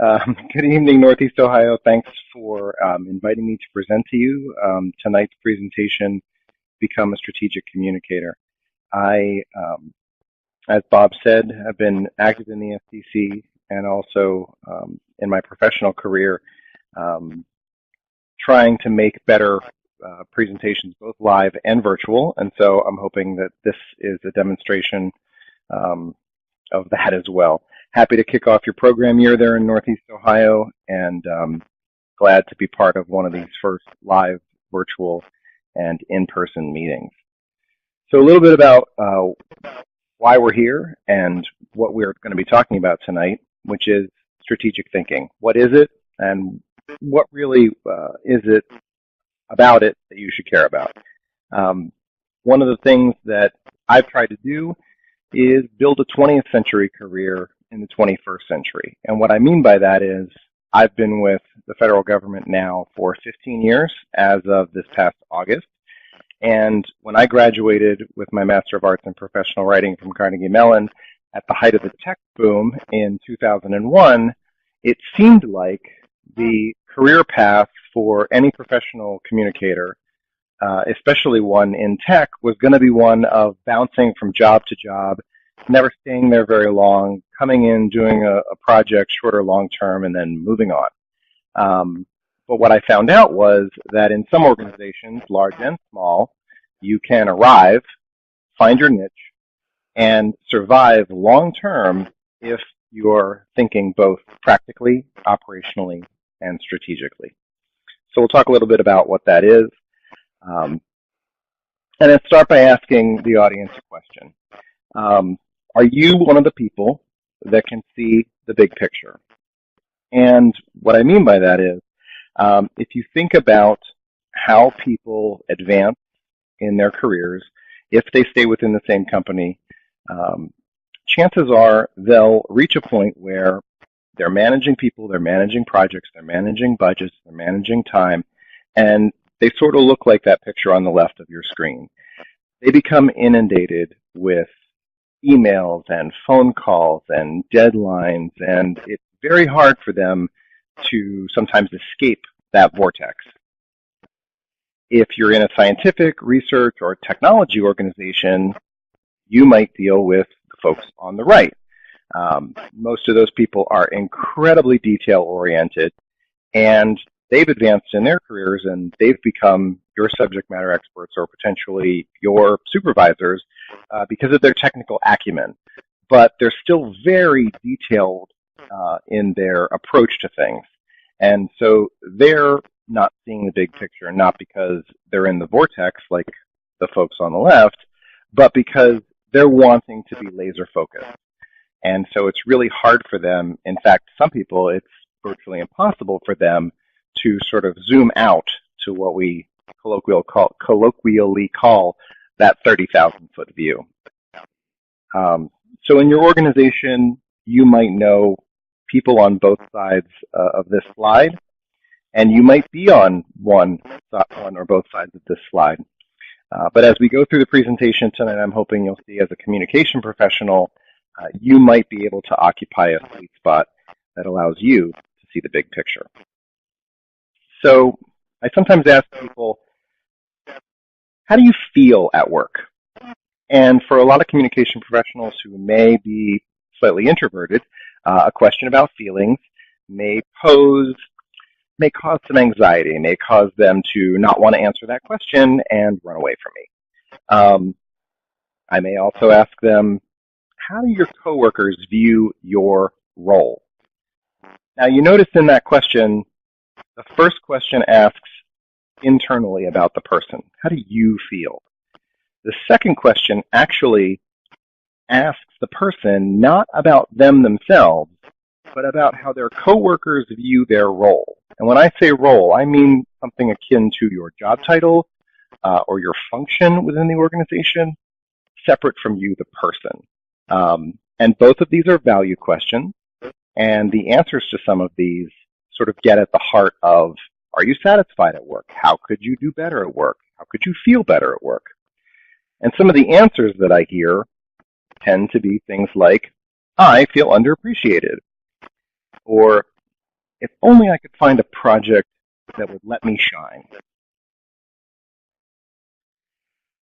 Good evening, Northeast Ohio. Thanks for inviting me to present to you tonight's presentation, Become a Strategic Communicator. I, as Bob said, have been active in the NEOSTC and also in my professional career trying to make better presentations, both live and virtual. And so I'm hoping that this is a demonstration of that as well. Happy to kick off your program year there in Northeast Ohio, and glad to be part of one of these first live, virtual, and in-person meetings. So a little bit about why we're here and what we're going to be talking about tonight, which is strategic thinking. What is it, and what really is it about it that you should care about? One of the things that I've tried to do is build a 20th century career in the 21st century. And what I mean by that is I've been with the federal government now for 15 years as of this past August. And when I graduated with my Master of Arts in Professional Writing from Carnegie Mellon at the height of the tech boom in 2001, it seemed like the career path for any professional communicator, especially one in tech, was going to be one of bouncing from job to job, never staying there very long, coming in, doing a project, short or long term, and then moving on. But what I found out was that in some organizations, large and small, you can arrive, find your niche, and survive long term if you're thinking both practically, operationally, and strategically. So we'll talk a little bit about what that is. And let's start by asking the audience a question. Are you one of the people that can see the big picture? And what I mean by that is, if you think about how people advance in their careers, if they stay within the same company, chances are they'll reach a point where they're managing people, they're managing projects, they're managing budgets, they're managing time, and they sort of look like that picture on the left of your screen. They become inundated with emails and phone calls and deadlines, and it's very hard for them to sometimes escape that vortex. If you're in a scientific, research, or technology organization, you might deal with the folks on the right. Most of those people are incredibly detail-oriented, and they've advanced in their careers, and they've become your subject matter experts or potentially your supervisors because of their technical acumen. But they're still very detailed in their approach to things. And so they're not seeing the big picture, not because they're in the vortex like the folks on the left, but because they're wanting to be laser focused. And so it's really hard for them. In fact, some people, it's virtually impossible for them to sort of zoom out to what we colloquially call that 30,000-foot view. So in your organization, you might know people on both sides of this slide, and you might be on one or both sides of this slide. But as we go through the presentation tonight, I'm hoping you'll see as a communication professional, you might be able to occupy a sweet spot that allows you to see the big picture. So I sometimes ask people, how do you feel at work? And for a lot of communication professionals who may be slightly introverted, a question about feelings may cause some anxiety, may cause them to not want to answer that question and run away from me. I may also ask them, how do your coworkers view your role? Now, you notice in that question, the first question asks internally about the person. How do you feel? The second question actually asks the person not about them themselves, but about how their coworkers view their role. And when I say role, I mean something akin to your job title or your function within the organization, separate from you, the person. And both of these are value questions, and the answers to some of these sort of get at the heart of, are you satisfied at work? How could you do better at work? How could you feel better at work? And some of the answers that I hear tend to be things like, I feel underappreciated, or if only I could find a project that would let me shine.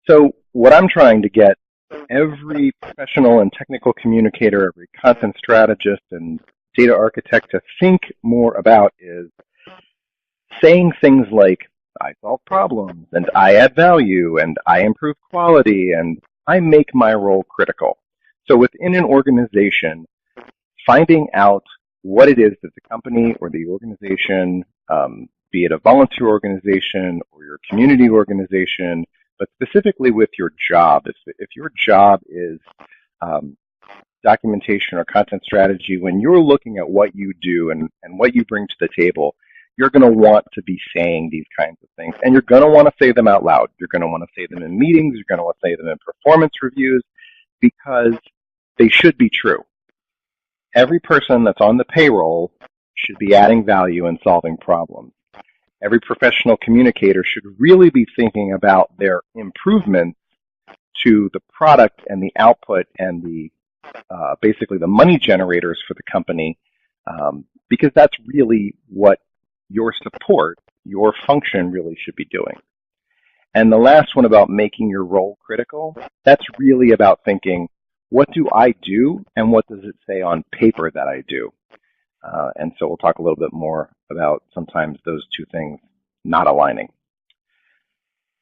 So what I'm trying to get every professional and technical communicator, every content strategist and data architect to think more about is saying things like, I solve problems, and I add value, and I improve quality, and I make my role critical. So within an organization, finding out what it is that the company or the organization, be it a volunteer organization or your community organization, but specifically with your job, if your job is documentation or content strategy, when you're looking at what you do and what you bring to the table, you're going to want to be saying these kinds of things. And you're going to want to say them out loud. You're going to want to say them in meetings. You're going to want to say them in performance reviews because they should be true. Every person that's on the payroll should be adding value and solving problems. Every professional communicator should really be thinking about their improvements to the product and the output and the basically the money generators for the company, because that's really what your support, your function really should be doing. And the last one about making your role critical, that's really about thinking, what do I do and what does it say on paper that I do? And so we'll talk a little bit more about sometimes those two things not aligning.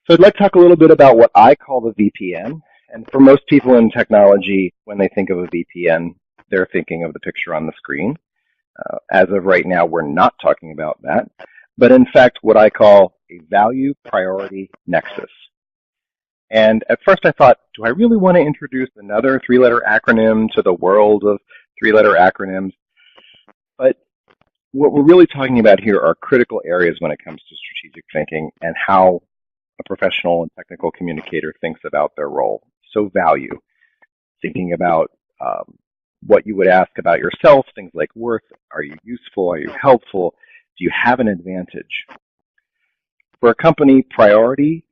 So I'd like to talk a little bit about what I call the VPN. And for most people in technology, when they think of a VPN, they're thinking of the picture on the screen. As of right now, we're not talking about that. But in fact, what I call a value priority nexus. And at first I thought, do I really want to introduce another three-letter acronym to the world of three-letter acronyms? But what we're really talking about here are critical areas when it comes to strategic thinking and how a professional and technical communicator thinks about their role. So value, thinking about what you would ask about yourself, things like worth. Are you useful? Are you helpful? Do you have an advantage? For a company, priority,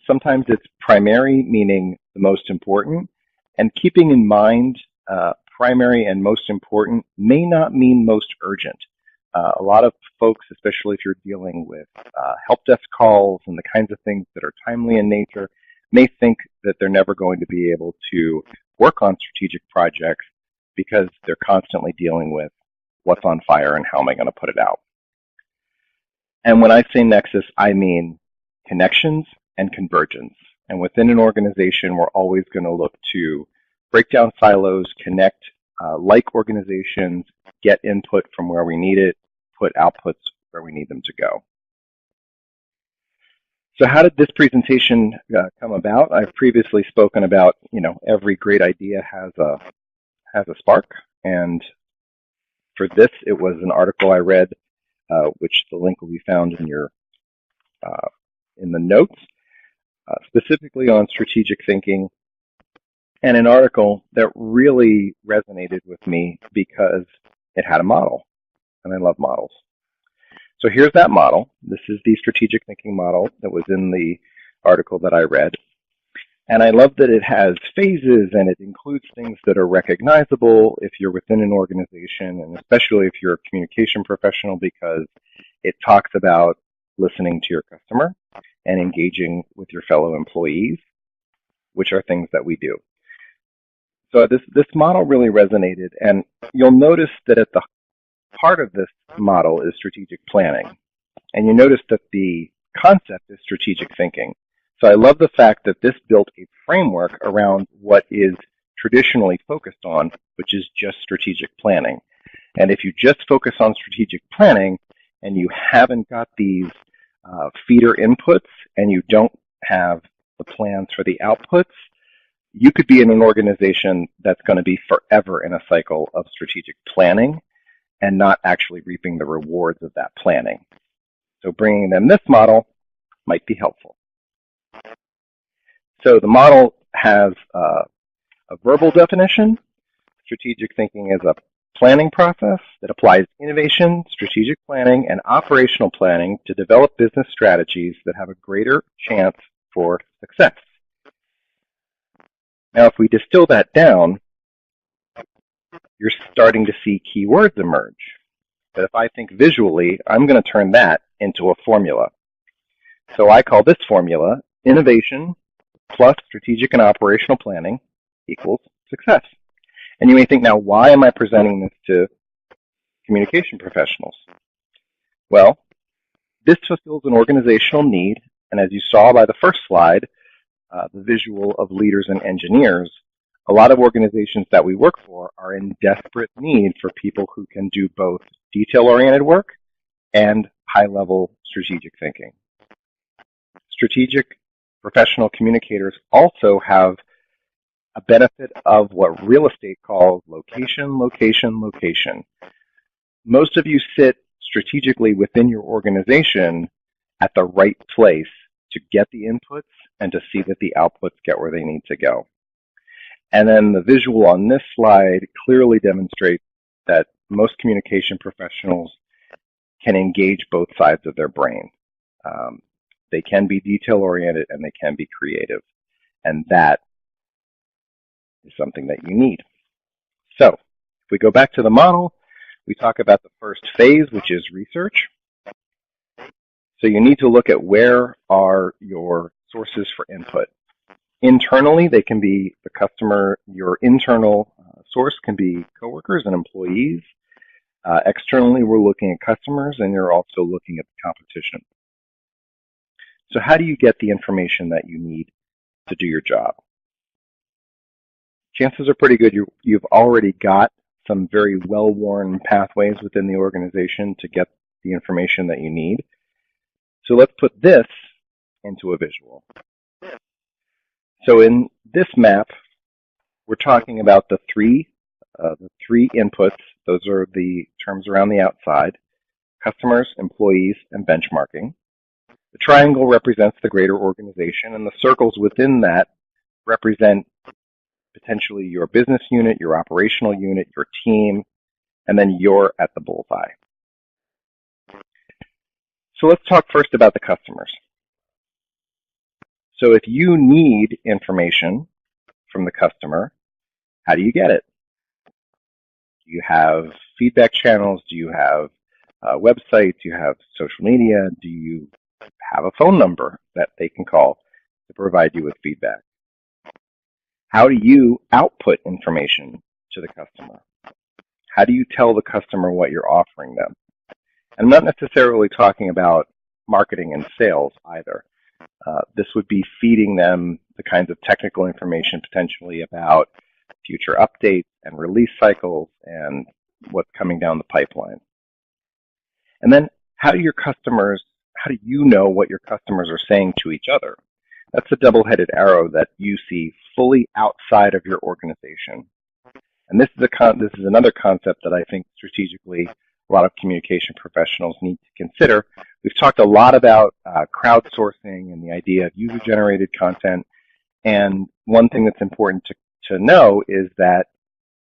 sometimes it's primary, meaning the most important, and keeping in mind primary and most important may not mean most urgent. A lot of folks, especially if you're dealing with help desk calls and the kinds of things that are timely in nature, may think that they're never going to be able to work on strategic projects because they're constantly dealing with what's on fire and how am I going to put it out. And when I say nexus, I mean connections and convergence. And within an organization, we're always going to look to break down silos, connect like organizations, get input from where we need it, put outputs where we need them to go. So how did this presentation come about? I've previously spoken about, every great idea has a spark, and for this, it was an article I read, which the link will be found in your in the notes, specifically on strategic thinking, and an article that really resonated with me because it had a model, and I love models. So here's that model. This is the strategic thinking model that was in the article that I read. And I love that it has phases and it includes things that are recognizable if you're within an organization, and especially if you're a communication professional, because it talks about listening to your customer and engaging with your fellow employees, which are things that we do. So this model really resonated, and you'll notice that at the heart of this model is strategic planning. And you notice that the concept is strategic thinking. So I love the fact that this built a framework around what is traditionally focused on, which is just strategic planning. And if you just focus on strategic planning and you haven't got these feeder inputs and you don't have the plans for the outputs, you could be in an organization that's going to be forever in a cycle of strategic planning and not actually reaping the rewards of that planning. So bringing them this model might be helpful. So the model has a verbal definition. Strategic thinking is a planning process that applies innovation, strategic planning, and operational planning to develop business strategies that have a greater chance for success. Now, if we distill that down, you're starting to see keywords emerge. But if I think visually, I'm going to turn that into a formula. So I call this formula innovation plus strategic and operational planning equals success. And you may think, now, why am I presenting this to communication professionals? Well, this fulfills an organizational need, and as you saw by the first slide, the visual of leaders and engineers, a lot of organizations that we work for are in desperate need for people who can do both detail-oriented work and high-level strategic thinking. Strategic professional communicators also have a benefit of what real estate calls location, location, location. Most of you sit strategically within your organization at the right place to get the inputs and to see that the outputs get where they need to go. And then the visual on this slide clearly demonstrates that most communication professionals can engage both sides of their brain. They can be detail-oriented and they can be creative. And that is something that you need. So, if we go back to the model, we talk about the first phase, which is research. So you need to look at where are your sources for input. Internally, they can be the customer. Your internal source can be coworkers and employees. Externally, we're looking at customers, and you're also looking at the competition. So how do you get the information that you need to do your job? Chances are pretty good you've already got some very well-worn pathways within the organization to get the information that you need. So let's put this into a visual. So in this map, we're talking about the three inputs. Those are the terms around the outside: customers, employees, and benchmarking. The triangle represents the greater organization, and the circles within that represent potentially your business unit, your operational unit, your team, and then you're at the bullseye. So let's talk first about the customers. So if you need information from the customer, how do you get it? Do you have feedback channels? Do you have websites? Do you have social media? Do you have a phone number that they can call to provide you with feedback? How do you output information to the customer? How do you tell the customer what you're offering them? I'm not necessarily talking about marketing and sales either. This would be feeding them the kinds of technical information potentially about future updates and release cycles and what's coming down the pipeline. And then how do you know what your customers are saying to each other? That's a double-headed arrow that you see fully outside of your organization. And this is another concept that I think strategically a lot of communication professionals need to consider. We've talked a lot about crowdsourcing and the idea of user-generated content. And one thing that's important to know is that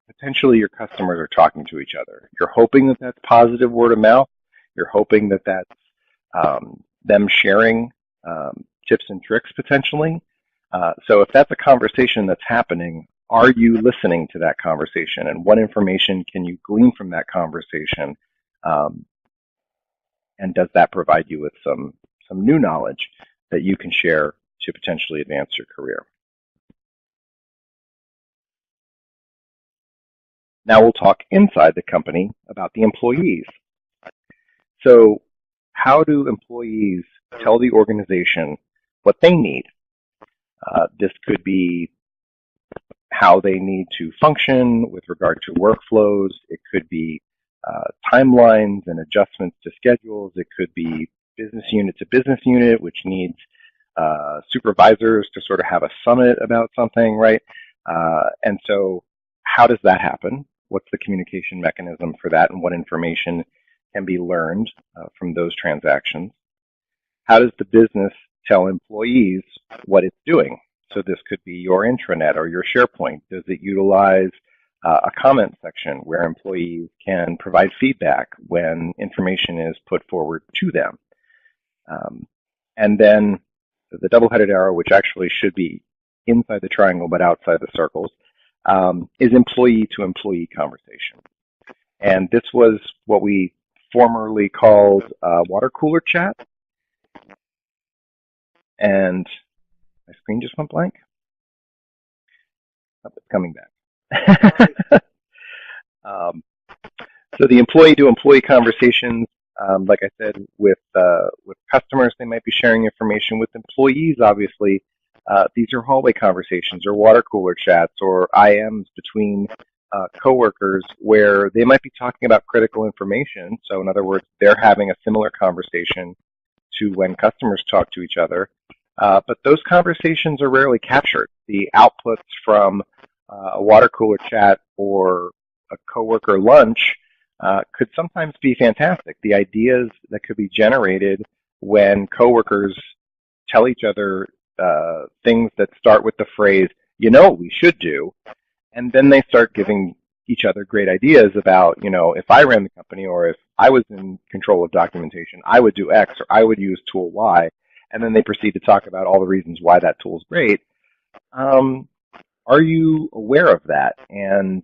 potentially your customers are talking to each other. You're hoping that that's positive word of mouth. You're hoping that that's them sharing tips and tricks potentially. So if that's a conversation that's happening, are you listening to that conversation? And what information can you glean from that conversation? And does that provide you with some new knowledge that you can share to potentially advance your career? Now we'll talk inside the company about the employees. So how do employees tell the organization what they need? This could be how they need to function with regard to workflows. It could be timelines and adjustments to schedules. It could be business unit to business unit, which needs supervisors to sort of have a summit about something, right? And so how does that happen? What's the communication mechanism for that, and what information can be learned from those transactions? How does the business tell employees what it's doing? So this could be your intranet or your SharePoint. Does it utilize a comment section where employees can provide feedback when information is put forward to them? And then the double-headed arrow, which actually should be inside the triangle but outside the circles, is employee-to-employee conversation. And this was what we formerly called water cooler chat, and my screen just went blank. Oh, it's coming back. So the employee-to-employee conversations, like I said, with customers, they might be sharing information. With employees, obviously, these are hallway conversations or water cooler chats or IMs between coworkers where they might be talking about critical information. So in other words, they're having a similar conversation to when customers talk to each other. But those conversations are rarely captured. The outputs from a water cooler chat or a coworker lunch could sometimes be fantastic. The ideas that could be generated when coworkers tell each other things that start with the phrase, you know what we should do, and then they start giving each other great ideas about, you know, if I ran the company or if I was in control of documentation, I would do X or I would use tool Y, and then they proceed to talk about all the reasons why that tool is great. Are you aware of that? And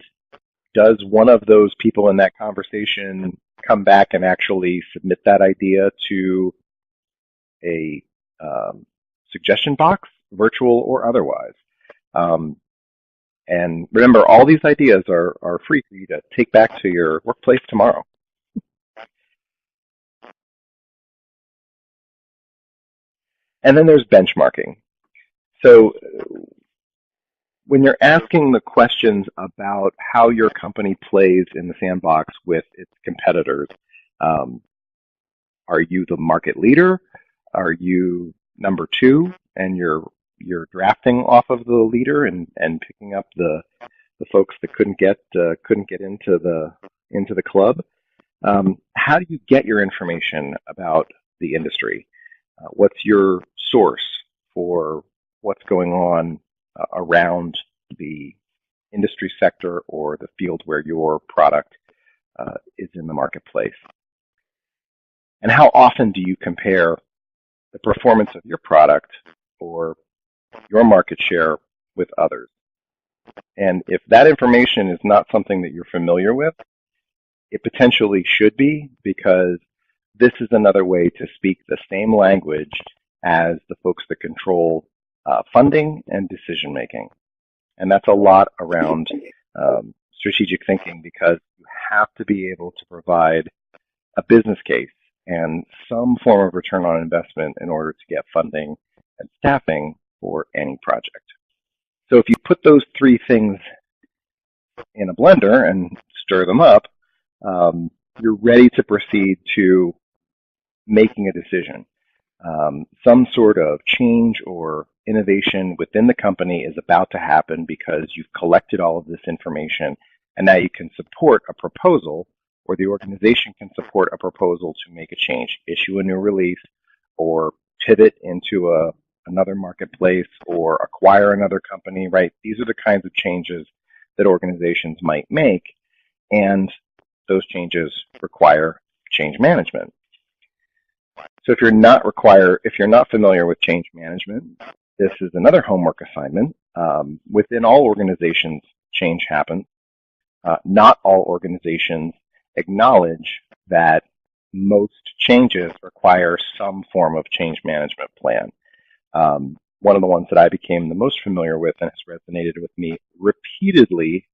does one of those people in that conversation come back and actually submit that idea to a suggestion box, virtual or otherwise? And remember, all these ideas are free for you to take back to your workplace tomorrow. And then there's benchmarking. So when you're asking the questions about how your company plays in the sandbox with its competitors, are you the market leader? Are you number two and you're drafting off of the leader and picking up the folks that couldn't get into the club? How do you get your information about the industry? What's your source for what's going on around the industry sector or the field where your product is in the marketplace? And how often do you compare the performance of your product or your market share with others? And if that information is not something that you're familiar with, it potentially should be, because this is another way to speak the same language as the folks that control funding and decision making. And that's a lot around strategic thinking, because you have to be able to provide a business case and some form of return on investment in order to get funding and staffing for any project. So if you put those three things in a blender and stir them up, you're ready to proceed to making a decision. Some sort of change or innovation within the company is about to happen because you've collected all of this information, and now you can support a proposal, or the organization can support a proposal to make a change, issue a new release, or pivot into another marketplace, or acquire another company, right? These are the kinds of changes that organizations might make, and those changes require change management. So if you're not familiar with change management, this is another homework assignment. Within all organizations, change happens. Not all organizations acknowledge that most changes require some form of change management plan. One of the ones that I became the most familiar with and has resonated with me repeatedly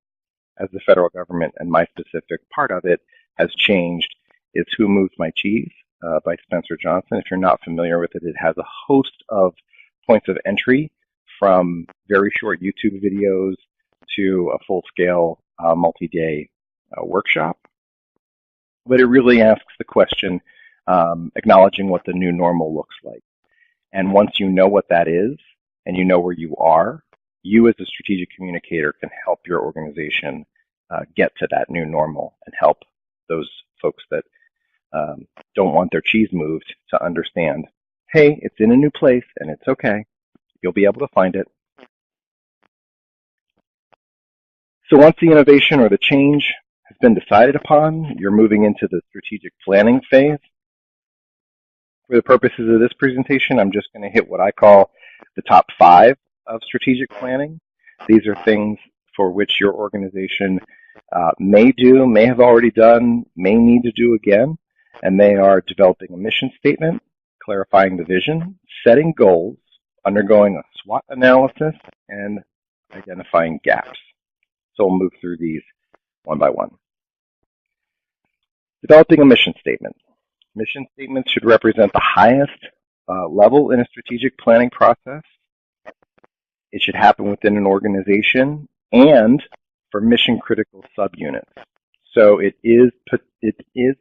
as the federal government, and my specific part of it has changed, is Who Moved My Cheese by Spencer Johnson. If you're not familiar with it, it has a host of points of entry, from very short YouTube videos to a full-scale multi-day workshop. But it really asks the question, acknowledging what the new normal looks like. And once you know what that is, and you know where you are, you as a strategic communicator can help your organization get to that new normal and help those folks that don't want their cheese moved to understand, hey, it's in a new place and it's okay. You'll be able to find it. So once the innovation or the change has been decided upon, you're moving into the strategic planning phase. For the purposes of this presentation, I'm just going to hit what I call the top 5 of strategic planning. These are things for which your organization may do, may have already done, may need to do again. And they are developing a mission statement, clarifying the vision, setting goals, undergoing a SWOT analysis, and identifying gaps. So we'll move through these one by one. Developing a mission statement. Mission statements should represent the highest level in a strategic planning process. It should happen within an organization and for mission-critical subunits. So it is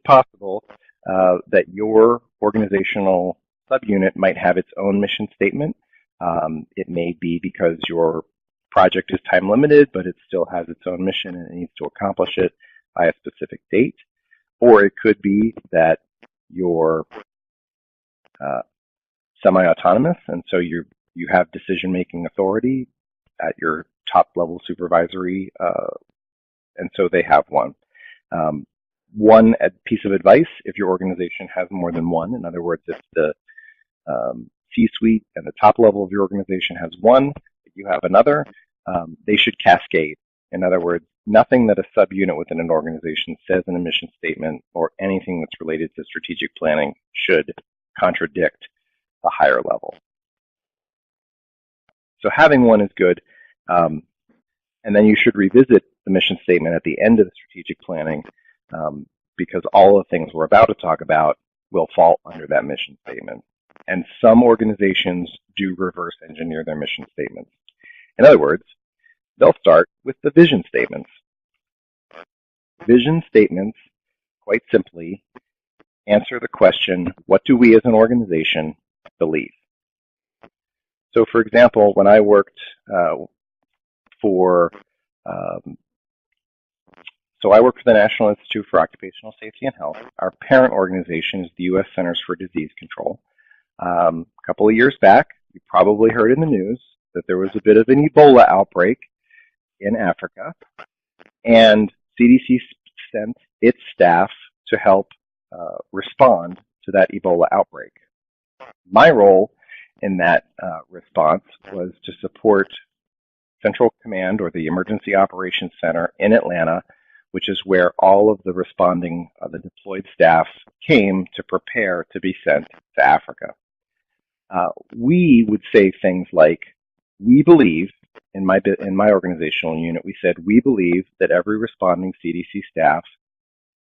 possible that your organizational subunit might have its own mission statement. It may be because your project is time limited, but it still has its own mission and it needs to accomplish it by a specific date. Or it could be that you're semi-autonomous, and so you have decision-making authority at your top-level supervisory, and so they have one. One piece of advice, if your organization has more than one, in other words, if the C-suite and the top level of your organization has one, but you have another, they should cascade. In other words, nothing that a subunit within an organization says in a mission statement or anything that's related to strategic planning should contradict the higher level. So having one is good, and then you should revisit the mission statement at the end of the strategic planning because all the things we're about to talk about will fall under that mission statement. And some organizations do reverse engineer their mission statements. In other words, they'll start with the vision statements. Vision statements, quite simply, answer the question, what do we as an organization believe? So for example, when I worked for the National Institute for Occupational Safety and Health. Our parent organization is the U.S. Centers for Disease Control. A couple of years back, you probably heard in the news that there was a bit of an Ebola outbreak in Africa, and CDC sent its staff to help respond to that Ebola outbreak. My role in that response was to support Central Command, or the Emergency Operations Center in Atlanta, which is where all of the responding, the deployed staff came to prepare to be sent to Africa. We would say things like, we believe, in my organizational unit, we said, we believe that every responding CDC staff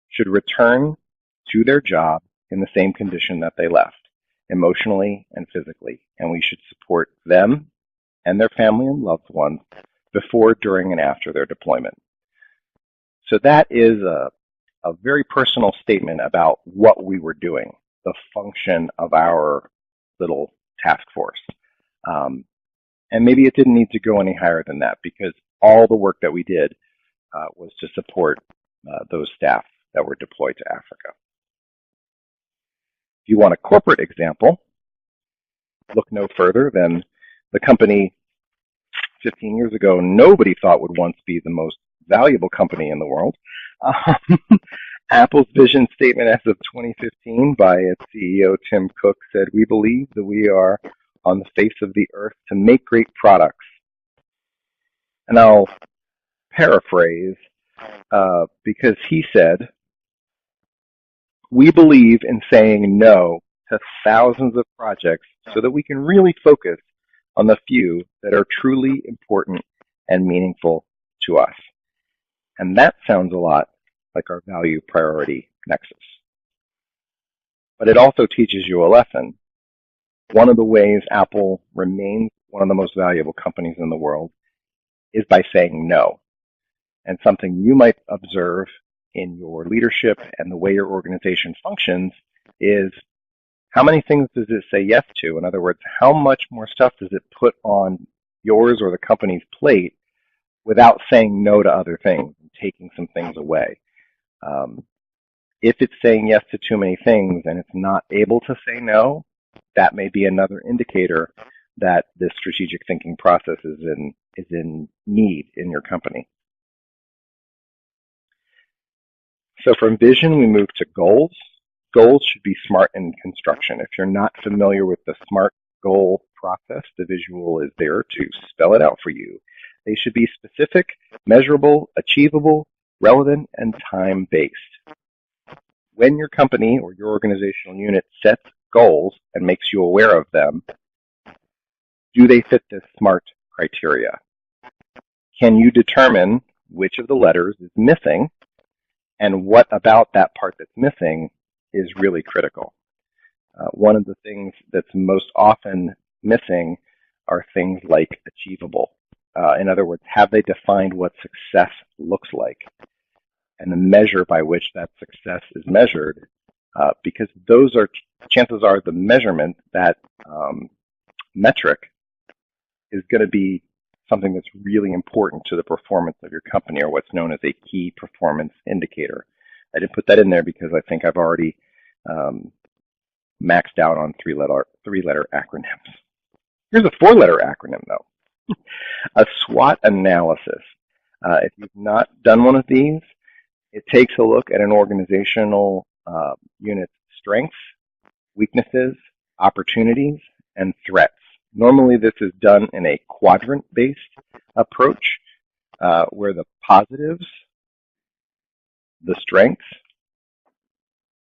should return to their job in the same condition that they left, emotionally and physically, and we should support them and their family and loved ones before, during, and after their deployment. So that is a very personal statement about what we were doing, the function of our little task force. And maybe it didn't need to go any higher than that because all the work that we did was to support those staff that were deployed to Africa. If you want a corporate example, look no further than the company 15 years ago nobody thought would once be the most valuable company in the world. Apple's vision statement as of 2015 by its CEO Tim Cook said, we believe that we are on the face of the earth to make great products. And I'll paraphrase because he said, we believe in saying no to thousands of projects so that we can really focus on the few that are truly important and meaningful to us. And that sounds a lot like our value priority nexus. But it also teaches you a lesson. One of the ways Apple remains one of the most valuable companies in the world is by saying no. And something you might observe in your leadership and the way your organization functions is, how many things does it say yes to? In other words, how much more stuff does it put on yours or the company's plate without saying no to other things and taking some things away? If it's saying yes to too many things and it's not able to say no, that may be another indicator that this strategic thinking process is in need in your company. So from vision, we move to goals. Goals should be SMART in construction. If you're not familiar with the SMART goal process, the visual is there to spell it out for you. They should be specific, measurable, achievable, relevant, and time-based. when your company or your organizational unit sets goals and makes you aware of them, do they fit this SMART criteria? Can you determine which of the letters is missing and what about that part that's missing is really critical? One of the things that's most often missing are things like achievable. In other words, have they defined what success looks like and the measure by which that success is measured? Because those are, chances are the measurement, that metric is going to be something that's really important to the performance of your company, or what's known as a key performance indicator. I didn't put that in there because I think I've already maxed out on three-letter acronyms. Here's a four-letter acronym, though. A SWOT analysis. If you've not done one of these, it takes a look at an organizational unit's strengths, weaknesses, opportunities, and threats. Normally, this is done in a quadrant-based approach, where the positives, the strengths,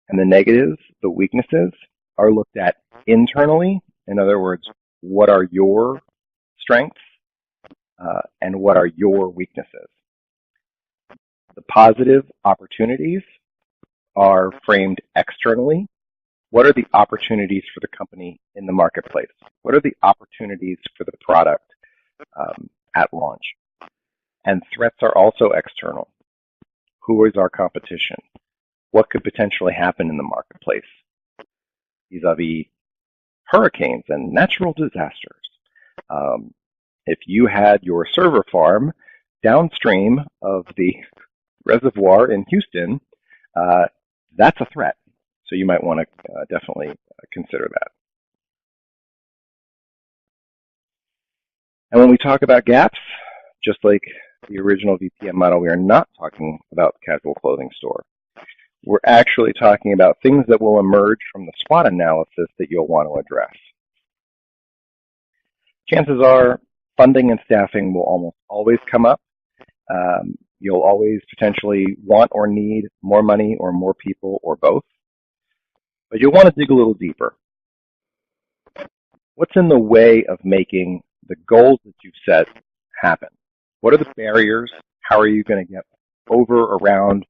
and the negatives, the weaknesses, are looked at internally. In other words, what are your strengths and what are your weaknesses? The positive opportunities are framed externally. What are the opportunities for the company in the marketplace? What are the opportunities for the product at launch? And threats are also external. Who is our competition? What could potentially happen in the marketplace vis-a-vis hurricanes and natural disasters? If you had your server farm downstream of the reservoir in Houston, that's a threat. So you might want to definitely consider that. And when we talk about gaps, just like the original VPM model, we are not talking about the casual clothing store. We're actually talking about things that will emerge from the SWOT analysis that you'll want to address. Chances are funding and staffing will almost always come up. You'll always potentially want or need more money or more people or both. But you'll want to dig a little deeper. What's in the way of making the goals that you've set happen? What are the barriers? How are you going to get over, around,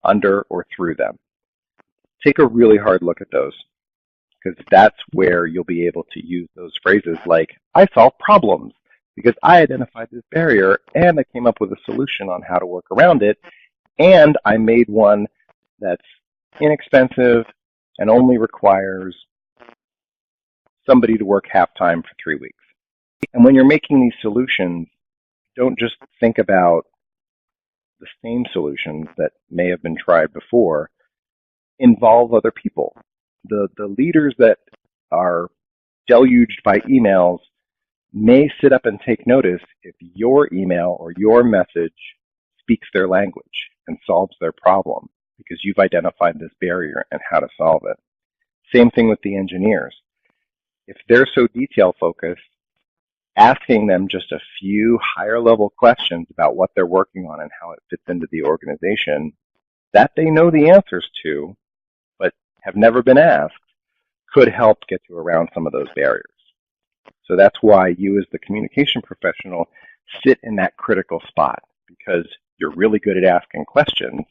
under, or through them? Take a really hard look at those, because that's where you'll be able to use those phrases like, I solve problems because I identified this barrier and I came up with a solution on how to work around it, and I made one that's inexpensive and only requires somebody to work half-time for 3 weeks. And when you're making these solutions, don't just think about the same solutions that may have been tried before. Involve other people. The leaders that are deluged by emails may sit up and take notice if your email or your message speaks their language and solves their problem, because you've identified this barrier and how to solve it. Same thing with the engineers. If they're so detail-focused, asking them just a few higher-level questions about what they're working on and how it fits into the organization that they know the answers to, but have never been asked, could help get you around some of those barriers. So that's why you, as the communication professional, sit in that critical spot, because you're really good at asking questions.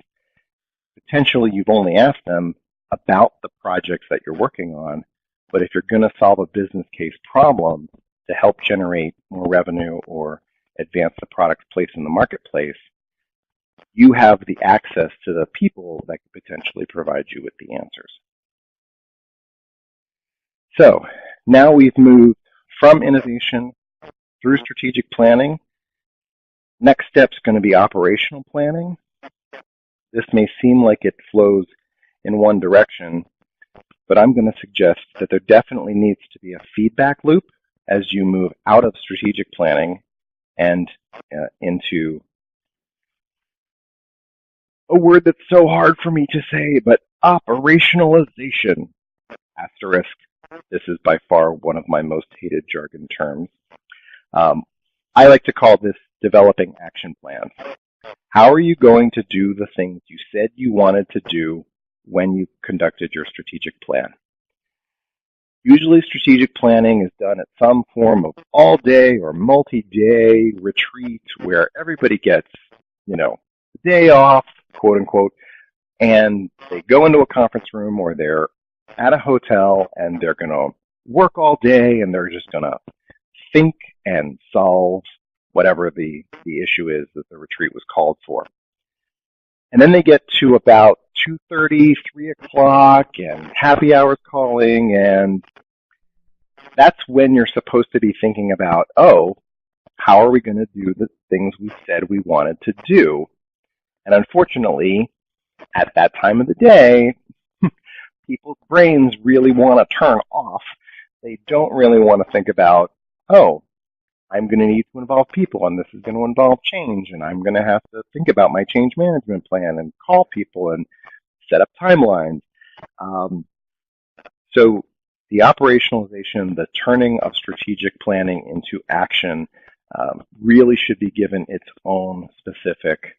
Potentially, you've only asked them about the projects that you're working on, but if you're going to solve a business case problem to help generate more revenue or advance the product's place in the marketplace, you have the access to the people that could potentially provide you with the answers. So now we've moved from innovation through strategic planning. Next step's going to be operational planning. This may seem like it flows in one direction, but I'm going to suggest that there definitely needs to be a feedback loop as you move out of strategic planning and into a word that's so hard for me to say, but operationalization. Asterisk. This is by far one of my most hated jargon terms. I like to call this developing action plans. How are you going to do the things you said you wanted to do when you conducted your strategic plan. Usually strategic planning is done at some form of all-day or multi-day retreat where everybody gets, the day off, quote unquote, and they go into a conference room or they're at a hotel and they're going to work all day and they're just going to think and solve whatever the issue is that the retreat was called for. And then they get to about 2:30, 3 o'clock, and happy hour's calling, and that's when you're supposed to be thinking about, how are we going to do the things we said we wanted to do? And unfortunately, at that time of the day, people's brains really want to turn off. They don't really want to think about, I'm going to need to involve people, and this is going to involve change, and I'm going to have to think about my change management plan and call people and set up timelines. So the operationalization, the turning of strategic planning into action really should be given its own specific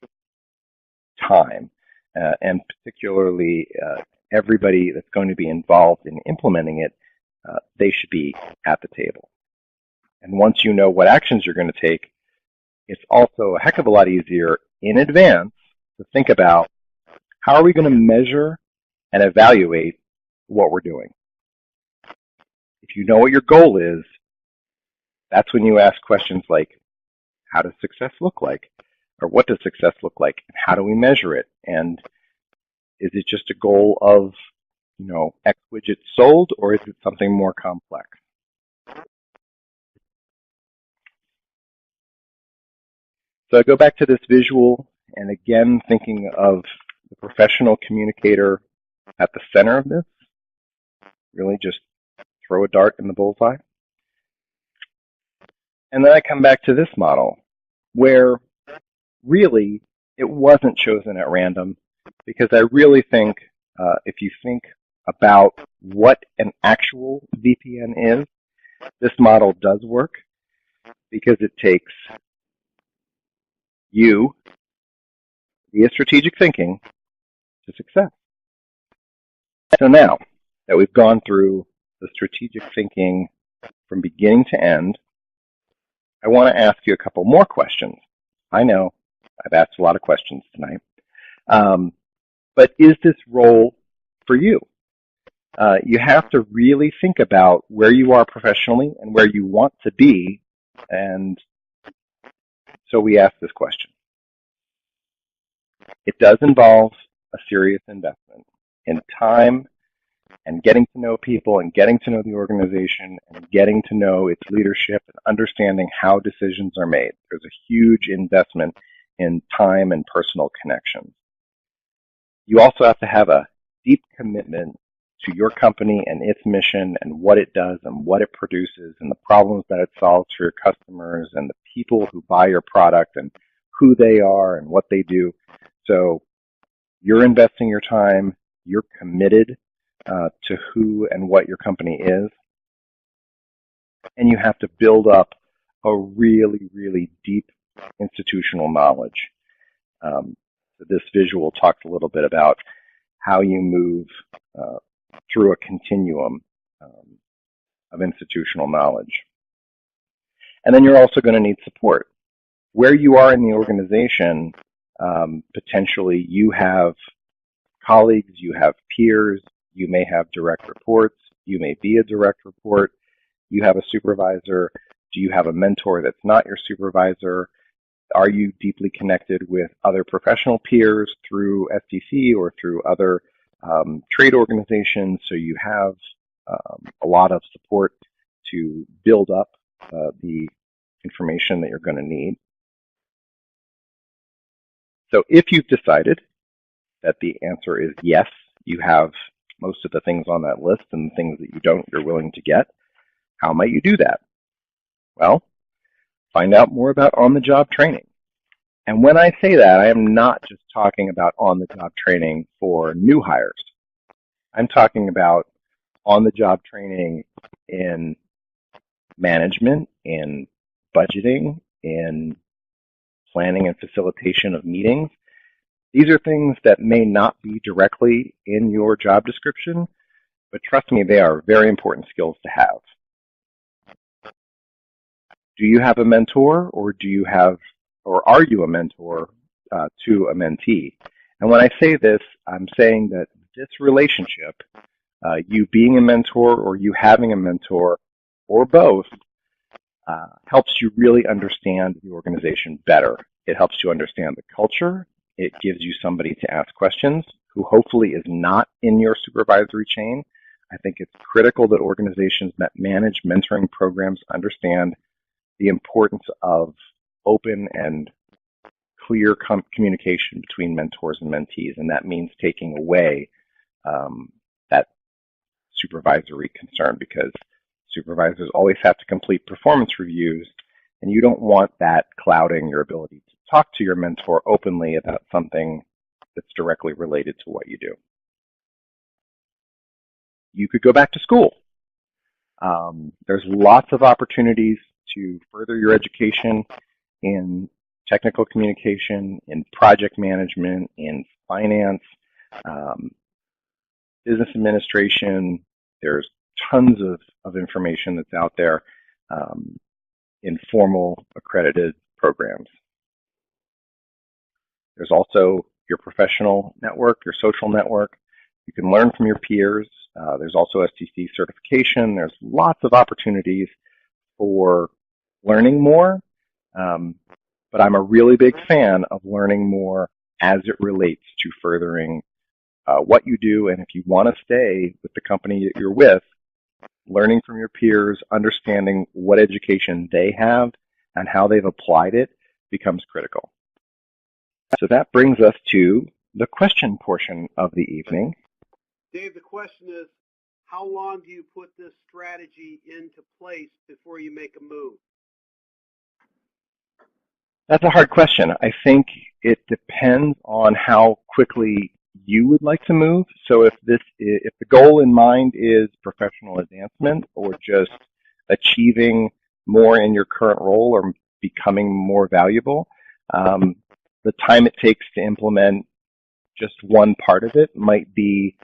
time, and particularly everybody that's going to be involved in implementing it, they should be at the table. And once you know what actions you're going to take, it's also a heck of a lot easier in advance to think about how are we going to measure and evaluate what we're doing. If you know what your goal is, that's when you ask questions like, how does success look like? Or what does success look like? And how do we measure it? And is it just a goal of, X widgets sold, or is it something more complex? So I go back to this visual, and again, thinking of the professional communicator at the center of this, really just throw a dart in the bullseye. And then I come back to this model, where really it wasn't chosen at random, because I really think if you think about what an actual VPN is, this model does work, because it takes you via strategic thinking to success. So now that we've gone through the strategic thinking from beginning to end, I want to ask you a couple more questions. I know I've asked a lot of questions tonight, but is this role for you? You have to really think about where you are professionally and where you want to be, and so we ask this question. It does involve a serious investment in time and getting to know people and getting to know the organization and getting to know its leadership and understanding how decisions are made. There's a huge investment in time and personal connections. You also have to have a deep commitment to your company and its mission and what it does and what it produces and the problems that it solves for your customers and the people who buy your product and who they are and what they do. So you're investing your time, you're committed to who and what your company is, and you have to build up a really, really deep institutional knowledge. So this visual talks a little bit about how you move through a continuum of institutional knowledge. And then you're also going to need support. Where you are in the organization, potentially you have colleagues, you have peers, you may have direct reports, you may be a direct report, you have a supervisor, do you have a mentor that's not your supervisor? Are you deeply connected with other professional peers through STC or through other trade organizations, so you have a lot of support to build up the information that you're going to need? So if you've decided that the answer is yes, you have most of the things on that list, and the things that you don't, you're willing to get, how might you do that? Well, find out more about on-the-job training. And when I say that, I am not just talking about on-the-job training for new hires. I'm talking about on-the-job training in management, in budgeting, in planning and facilitation of meetings, These are things that may not be directly in your job description, but trust me, they are very important skills to have. Do you have a mentor, or are you a mentor to a mentee? And when I say this, I'm saying that this relationship, you being a mentor or you having a mentor, or both, helps you really understand the organization better. It helps you understand the culture. It gives you somebody to ask questions who hopefully is not in your supervisory chain. I think it's critical that organizations that manage mentoring programs understand the importance of open and clear communication between mentors and mentees, and that means taking away that supervisory concern, because supervisors always have to complete performance reviews, and you don't want that clouding your ability to talk to your mentor openly about something that's directly related to what you do. You could go back to school. There's lots of opportunities to further your education in technical communication, in project management, in finance, business administration. There's tons of information that's out there in formal accredited programs. There's also your professional network, your social network. You can learn from your peers. There's also STC certification. There's lots of opportunities for learning more, but I'm a really big fan of learning more as it relates to furthering what you do. And if you want to stay with the company that you're with, learning from your peers, understanding what education they have and how they've applied it becomes critical. So that brings us to the question portion of the evening. Dave, the question is, how long do you put this strategy into place before you make a move? That's a hard question. I think it depends on how quickly you would like to move. So if the goal in mind is professional advancement or just achieving more in your current role or becoming more valuable, the time it takes to implement just one part of it might be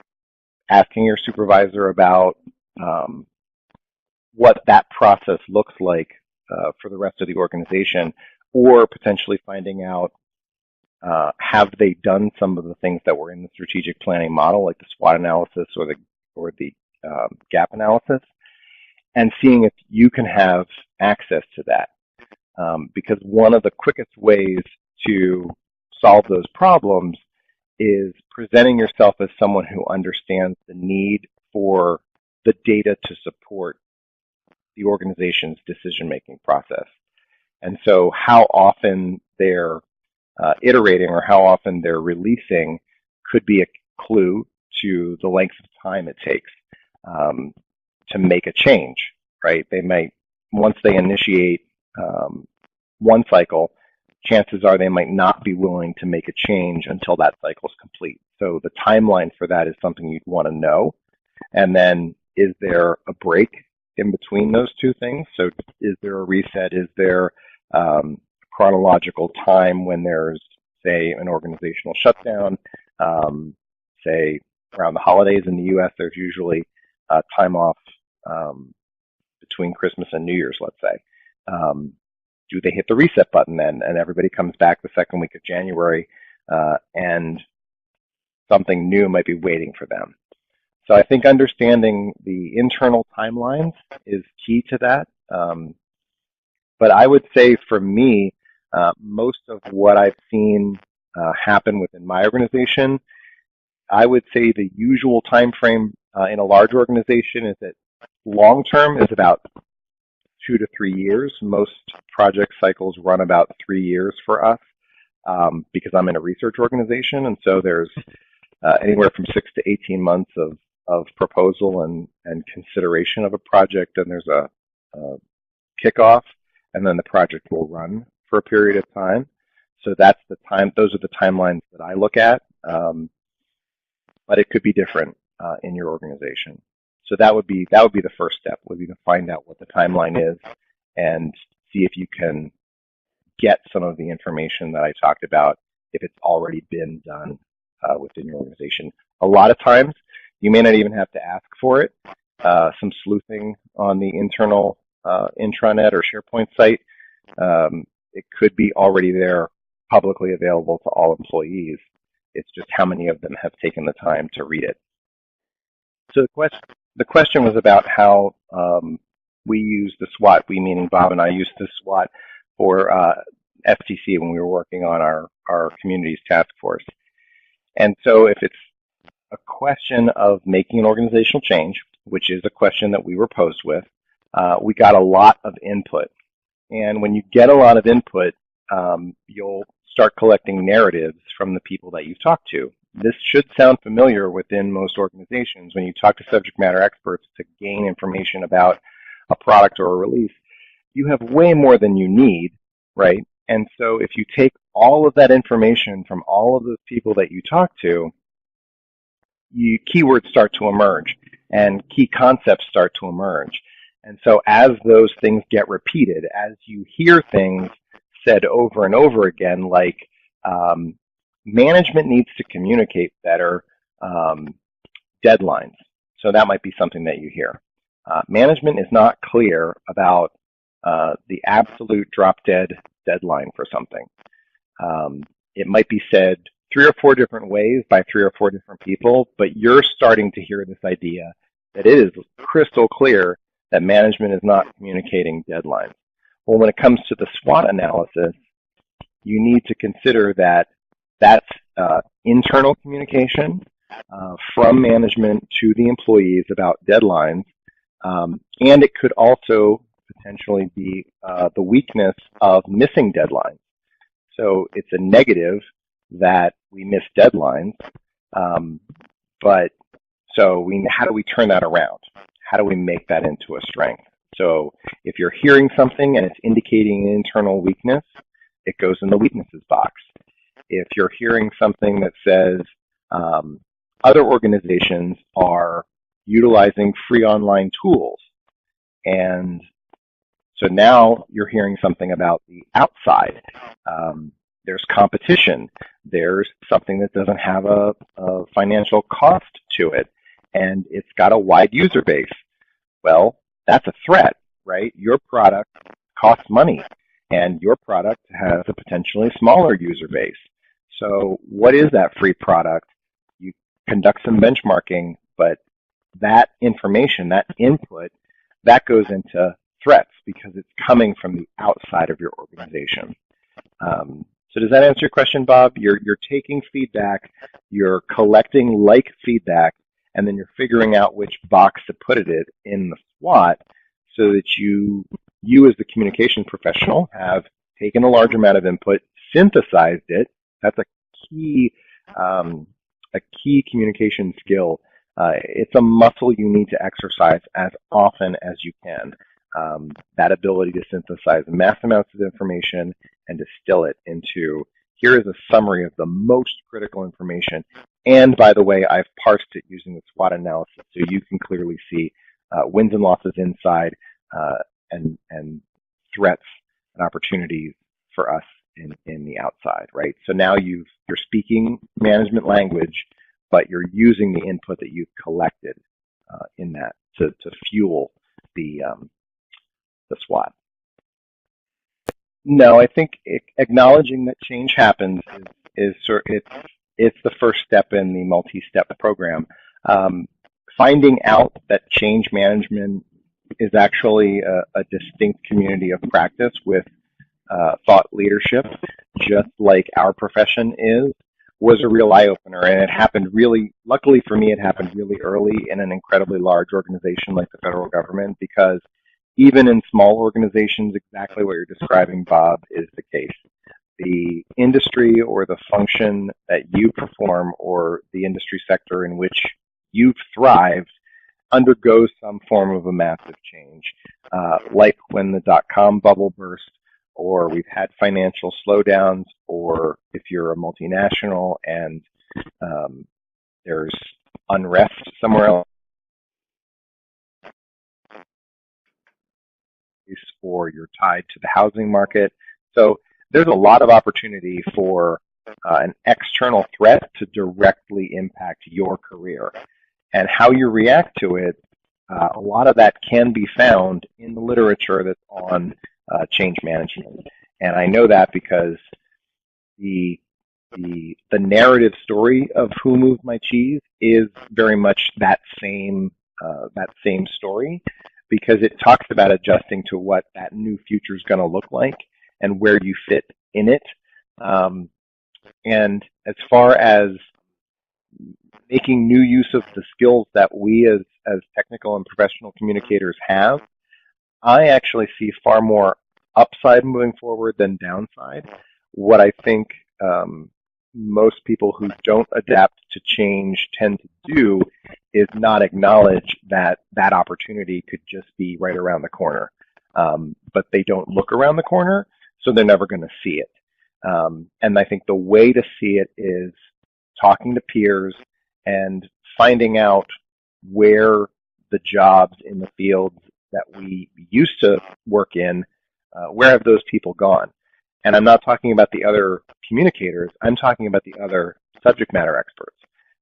asking your supervisor about what that process looks like for the rest of the organization, or potentially finding out have they done some of the things that were in the strategic planning model, like the SWOT analysis or the gap analysis, and seeing if you can have access to that. Because one of the quickest ways to solve those problems is presenting yourself as someone who understands the need for the data to support the organization's decision-making process. And so how often they're iterating or how often they're releasing could be a clue to the length of time it takes to make a change, right? They might, once they initiate one cycle, chances are they might not be willing to make a change until that cycle is complete. So the timeline for that is something you'd want to know. And then, is there a break in between those two things? So is there a reset? Is there chronological time when there's, say, an organizational shutdown? Say, around the holidays in the U.S., there's usually time off between Christmas and New Year's, let's say. Do they hit the reset button then, and everybody comes back the second week of January, and something new might be waiting for them? So I think understanding the internal timelines is key to that. But I would say for me, most of what I've seen happen within my organization, I would say the usual time frame in a large organization is that long term is about 2 to 3 years. Most project cycles run about 3 years for us because I'm in a research organization, and so there's anywhere from 6 to 18 months of proposal and consideration of a project, and there's a kickoff, and then the project will run for a period of time. So that's the time. Those are the timelines that I look at, but it could be different in your organization. So that would be the first step, would be to find out what the timeline is and see if you can get some of the information that I talked about if it's already been done within your organization. A lot of times, you may not even have to ask for it. Some sleuthing on the internal intranet or SharePoint site, it could be already there, publicly available to all employees. It's just how many of them have taken the time to read it. So the question was about how we use the SWOT, we meaning Bob and I used the SWOT for FTC when we were working on our communities task force. And so if it's a question of making an organizational change, which is a question that we were posed with, we got a lot of input. And when you get a lot of input, you'll start collecting narratives from the people that you've talked to. This should sound familiar within most organizations. When you talk to subject matter experts to gain information about a product or a release, you have way more than you need, right? And so if you take all of that information from all of those people that you talk to, keywords start to emerge and key concepts start to emerge. And so as those things get repeated, as you hear things said over and over again, like management needs to communicate better deadlines. So that might be something that you hear. Management is not clear about the absolute drop-dead deadline for something. It might be said 3 or 4 different ways by 3 or 4 different people, but you're starting to hear this idea that it is crystal clear that management is not communicating deadlines. Well, when it comes to the SWOT analysis, you need to consider that that's internal communication from management to the employees about deadlines, and it could also potentially be the weakness of missing deadlines. So it's a negative that we miss deadlines, but how do we turn that around? How do we make that into a strength? So if you're hearing something and it's indicating an internal weakness, it goes in the weaknesses box. If you're hearing something that says other organizations are utilizing free online tools, and so now you're hearing something about the outside. There's competition. There's something that doesn't have a financial cost to it, and it's got a wide user base. Well, that's a threat, right? Your product costs money, and your product has a potentially smaller user base. So what is that free product? You conduct some benchmarking, but that information, that input, that goes into threats because it's coming from the outside of your organization. So does that answer your question, Bob? You're taking feedback, you're collecting like feedback, and then you're figuring out which box to put it in the SWOT so that you as the communication professional have taken a large amount of input, synthesized it. That's a key communication skill. It's a muscle you need to exercise as often as you can. That ability to synthesize mass amounts of information and distill it into, here is a summary of the most critical information. And by the way, I've parsed it using the SWOT analysis so you can clearly see wins and losses inside and threats and opportunities for us in the outside, right? So now you're speaking management language, but you're using the input that you've collected in that to fuel the SWOT. No, I think acknowledging that change happens is it's the first step in the multi-step program. Finding out that change management is actually a distinct community of practice with thought leadership, just like our profession was a real eye-opener, and it happened really, luckily for me, it happened really early in an incredibly large organization like the federal government, because even in small organizations, exactly what you're describing, Bob, is the case. The industry or the function that you perform or the industry sector in which you've thrived undergoes some form of a massive change, like when the dot-com bubble burst, or we've had financial slowdowns, or if you're a multinational and there's unrest somewhere else, or you're tied to the housing market. So there's a lot of opportunity for an external threat to directly impact your career. And how you react to it, a lot of that can be found in the literature that's on change management. And I know that because the narrative story of Who Moved My Cheese is very much that same story, because it talks about adjusting to what that new future is going to look like and where you fit in it. And as far as making new use of the skills that we as technical and professional communicators have, I actually see far more upside moving forward than downside. What I think most people who don't adapt to change tend to do is not acknowledge that that opportunity could just be right around the corner. But they don't look around the corner, so they're never going to see it. And I think the way to see it is talking to peers and finding out where the jobs in the fields that we used to work in, where have those people gone? And I'm not talking about the other communicators, I'm talking about the other subject matter experts,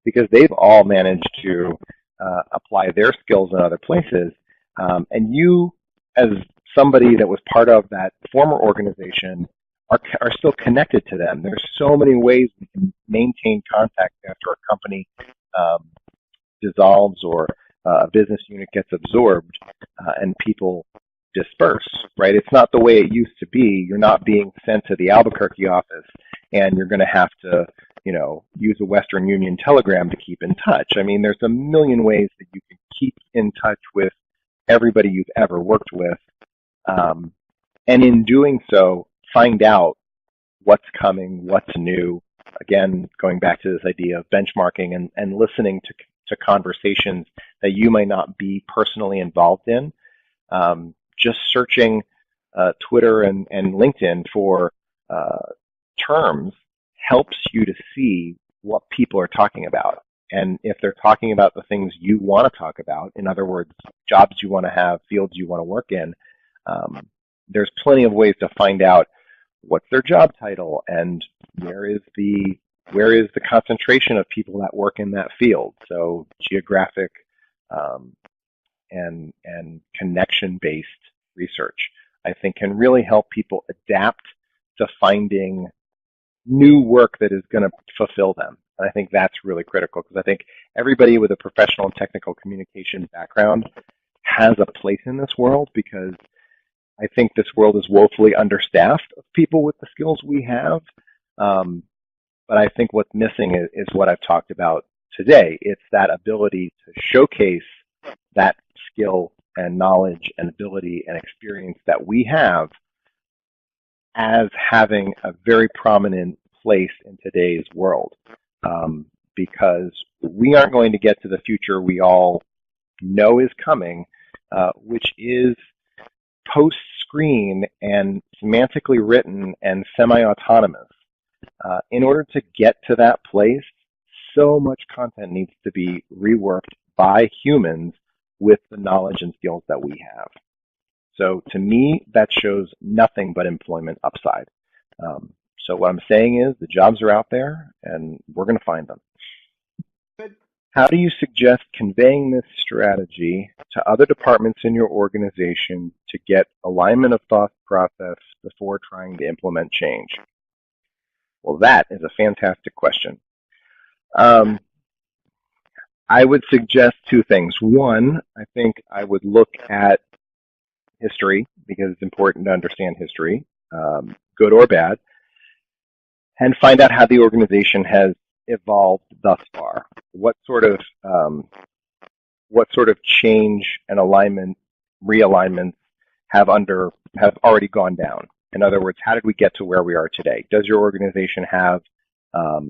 because they've all managed to apply their skills in other places. And you, as somebody that was part of that former organization, are still connected to them. There's so many ways we can maintain contact after a company dissolves or a business unit gets absorbed and people disperse, right? It's not the way it used to be. You're not being sent to the Albuquerque office and you're going to have to, use a Western Union telegram to keep in touch. I mean, there's a million ways that you can keep in touch with everybody you've ever worked with. And in doing so, find out what's coming, what's new. Again, going back to this idea of benchmarking and listening to conversations that you may not be personally involved in. Just searching Twitter and LinkedIn for terms helps you to see what people are talking about. And if they're talking about the things you want to talk about, in other words, jobs you want to have, fields you want to work in, there's plenty of ways to find out what's their job title and where is the concentration of people that work in that field. So geographic and connection-based research, I think, can really help people adapt to finding new work that is going to fulfill them. And I think that's really critical, because I think everybody with a professional and technical communication background has a place in this world, because I think this world is woefully understaffed of people with the skills we have. But I think what's missing is what I've talked about today. It's that ability to showcase that skill and knowledge and ability and experience that we have as having a very prominent place in today's world. Because we aren't going to get to the future we all know is coming, which is post-screen and semantically written and semi-autonomous. In order to get to that place, so much content needs to be reworked by humans with the knowledge and skills that we have. So to me, that shows nothing but employment upside. So what I'm saying is the jobs are out there and we're going to find them. How do you suggest conveying this strategy to other departments in your organization to get alignment of thought process before trying to implement change? Well, that is a fantastic question. I would suggest two things. One, I think I would look at history, because it's important to understand history, good or bad, and find out how the organization has evolved thus far. What sort of change and alignment, realignments have already gone down? In other words, how did we get to where we are today? Does your organization have a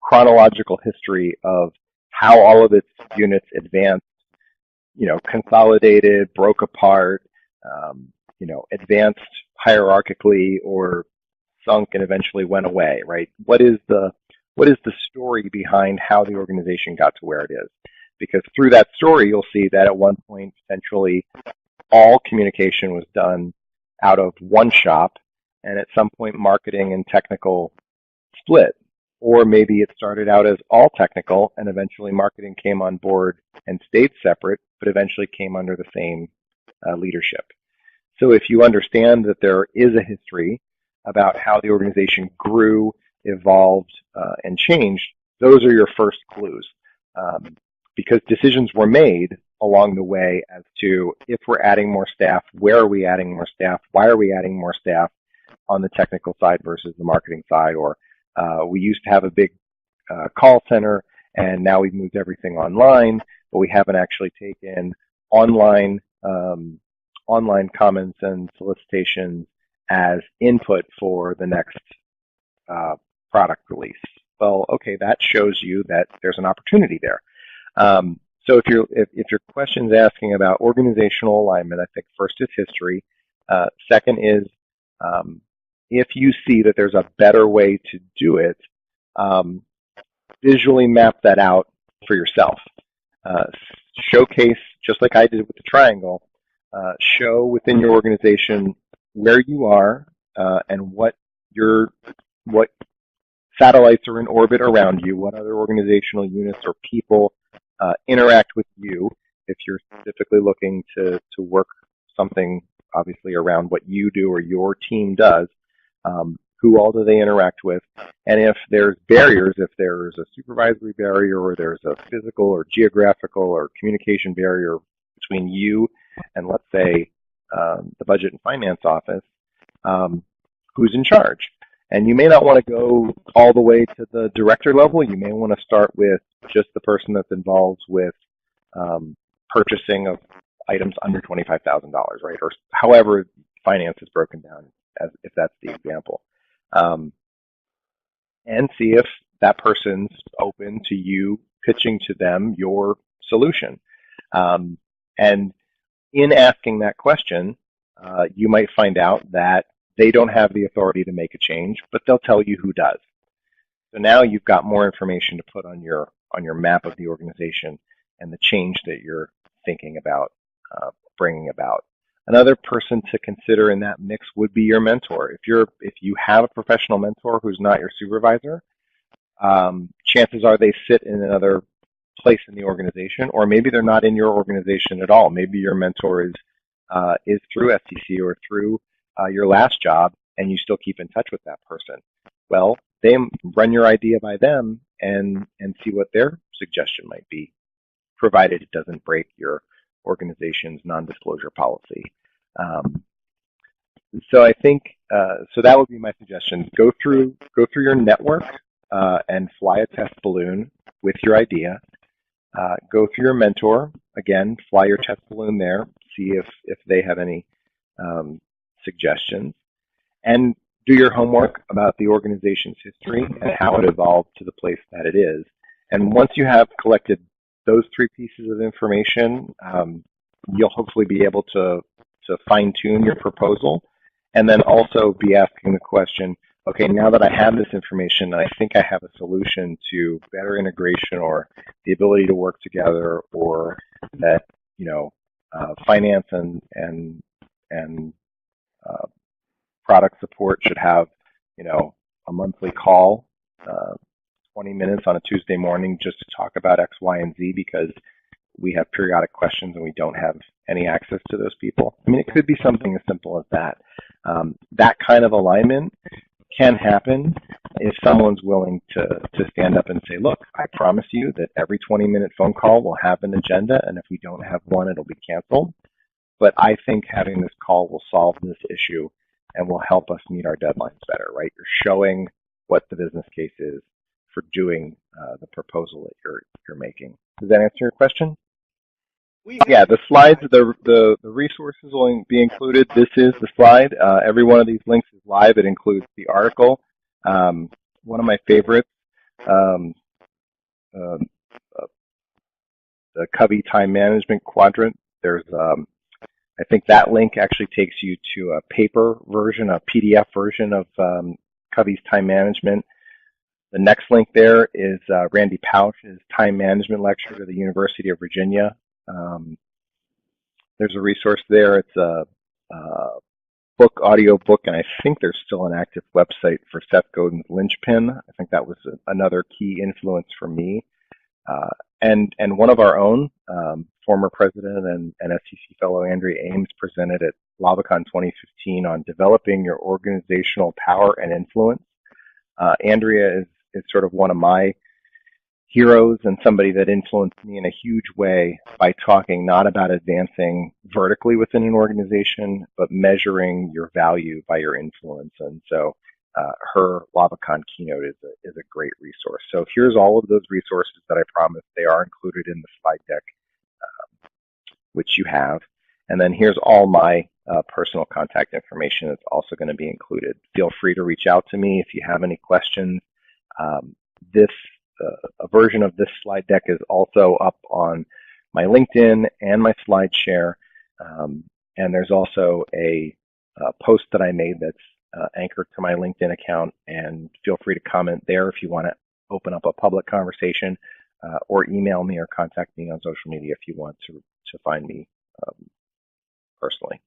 chronological history of how all of its units advanced, consolidated, broke apart, advanced hierarchically, or sunk and eventually went away, right? What is the story behind how the organization got to where it is? Because through that story, you'll see that at one point, potentially, all communication was done out of one shop, and at some point, marketing and technical split. or maybe it started out as all technical and eventually marketing came on board and stayed separate, but eventually came under the same leadership. So if you understand that there is a history about how the organization grew, evolved, and changed, those are your first clues. Because decisions were made along the way as to if we're adding more staff, where are we adding more staff, why are we adding more staff on the technical side versus the marketing side, or we used to have a big call center and now we've moved everything online, but we haven't actually taken online comments and solicitations as input for the next product release. Well, okay, that shows you that there's an opportunity there. So if your question's asking about organizational alignment, I think first is history. Second is if you see that there's a better way to do it, visually map that out for yourself. Showcase, just like I did with the triangle, show within your organization where you are and what satellites are in orbit around you, what other organizational units or people interact with you if you're specifically looking to work something obviously around what you do or your team does. Who all do they interact with? And if there's barriers, if there's a supervisory barrier or there's a physical or geographical or communication barrier between you and, let's say, the budget and finance office, who's in charge? And you may not want to go all the way to the director level. You may want to start with just the person that's involved with purchasing of items under $25,000, right? Or however finance is broken down, as if that's the example. And see if that person's open to you pitching to them your solution. And in asking that question, you might find out that they don't have the authority to make a change, but they'll tell you who does. So now you've got more information to put on your map of the organization and the change that you're thinking about bringing about. Another person to consider in that mix would be your mentor. If you have a professional mentor who's not your supervisor, chances are they sit in another place in the organization, or maybe they're not in your organization at all. Maybe your mentor is through STC or through your last job, and you still keep in touch with that person. Well, they run your idea by them and see what their suggestion might be, provided it doesn't break your organization's non-disclosure policy. So I think so that would be my suggestion. Go through your network and fly a test balloon with your idea. Go through your mentor, again, fly your test balloon there, see if they have any suggestions, and do your homework about the organization's history and how it evolved to the place that it is. And once you have collected those three pieces of information, you'll hopefully be able to fine-tune your proposal, and then also be asking the question, okay, now that I have this information, I think I have a solution to better integration or the ability to work together, or that, finance and product support should have, a monthly call, 20 minutes on a Tuesday morning just to talk about X, Y, and Z because we have periodic questions and we don't have any access to those people. I mean, it could be something as simple as that. That kind of alignment can happen if someone's willing to stand up and say, look, I promise you that every 20-minute phone call will have an agenda, and if we don't have one, it'll be canceled. But I think having this call will solve this issue and will help us meet our deadlines better, right? You're showing what the business case is for doing the proposal that you're making. Does that answer your question? Yeah, the slides, the resources will be included. This is the slide. Every one of these links is live. It includes the article. One of my favorites, the Covey Time Management Quadrant. There's, I think that link actually takes you to a paper version, a PDF version of Covey's Time Management. The next link there is Randy Pausch's Time Management Lecture to the University of Virginia. There's a resource there. It's a book, audio book, and I think there's still an active website for Seth Godin's Linchpin. I think that was another key influence for me. And one of our own, former president and SEC fellow Andrea Ames presented at LavaCon 2015 on developing your organizational power and influence. Andrea is sort of one of my heroes and somebody that influenced me in a huge way by talking not about advancing vertically within an organization, but measuring your value by your influence. And so her LavaCon keynote is a great resource. So here's all of those resources that I promised. They are included in the slide deck, which you have. And then here's all my personal contact information that's also going to be included. Feel free to reach out to me if you have any questions. A version of this slide deck is also up on my LinkedIn and my SlideShare. And there's also a post that I made that's anchored to my LinkedIn account, and feel free to comment there if you want to open up a public conversation, or email me or contact me on social media if you want to find me personally.